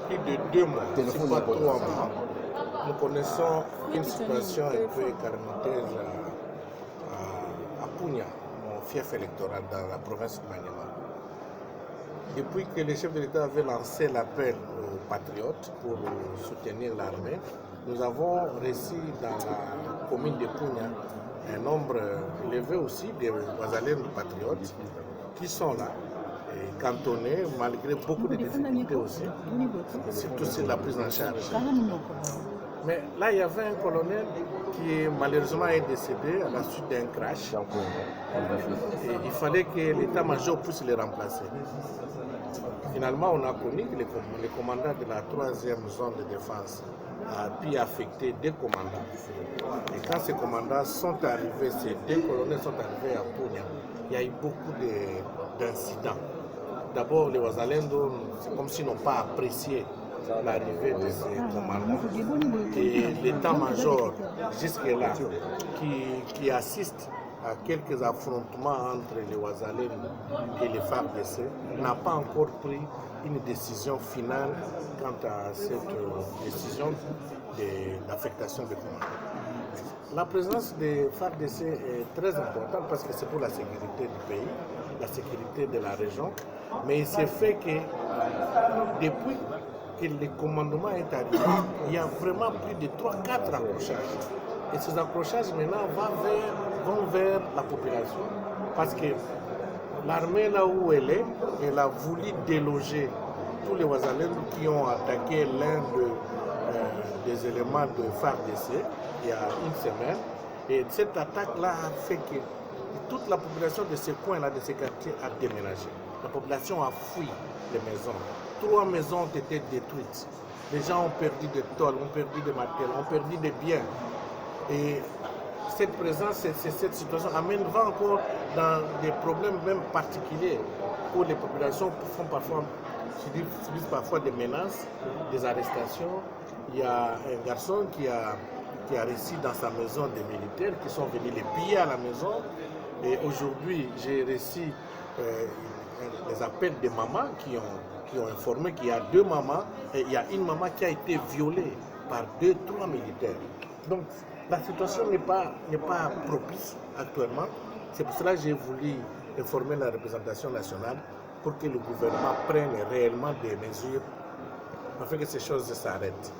plus de 2 mois, c'est pas 3 mois, nous connaissons une situation un peu calamiteuse à Punya, mon fief électoral dans la province de Maniema. Depuis que le chef de l'État avait lancé l'appel aux patriotes pour soutenir l'armée, nous avons reçu dans la commune de Punya un nombre élevé aussi de Wazalènes patriotes qui sont là, et cantonnés malgré beaucoup de difficultés aussi, surtout sur la prise en charge. Mais là, il y avait un colonel qui malheureusement est décédé à la suite d'un crash. Et il fallait que l'état-major puisse le remplacer. Finalement, on a connu que le commandant de la 3e zone de défense a pu affecter 2 commandants. Et quand ces commandants sont arrivés, ces 2 colonels sont arrivés à Punya, il y a eu beaucoup d'incidents. D'abord, les Wazalendo, c'est comme s'ils n'ont pas apprécié l'arrivée de ces commandants. Et l'état-major, jusque-là, qui assiste à quelques affrontements entre les Wazalènes et les FARDC, n'a pas encore pris une décision finale quant à cette décision d'affectation des commandants. La présence des FARDC est très importante parce que c'est pour la sécurité du pays, la sécurité de la région, mais il s'est fait que depuis que le commandement est arrivé, il y a vraiment plus de 3-4 accrochages. Et ces accrochages maintenant vont vers la population. Parce que l'armée, là où elle a voulu déloger tous les Wazalènes qui ont attaqué l'un des éléments de FARDC il y a une semaine. Et cette attaque-là a fait que toute la population de ces coins-là, de ces quartiers, a déménagé. La population a fui les maisons. 3 maisons ont été détruites. Les gens ont perdu des tôles, ont perdu des matériels, ont perdu des biens. Et cette présence, cette situation va encore dans des problèmes même particuliers où les populations subissent parfois des menaces, des arrestations. Il y a un garçon qui a réussi dans sa maison des militaires qui sont venus les piller à la maison. Et aujourd'hui, j'ai reçu des appels de mamans qui ont informé qu'il y a 2 mamans et il y a une maman qui a été violée par 2-3 militaires. Donc la situation n'est pas propice actuellement. C'est pour cela que j'ai voulu informer la représentation nationale pour que le gouvernement prenne réellement des mesures afin que ces choses s'arrêtent.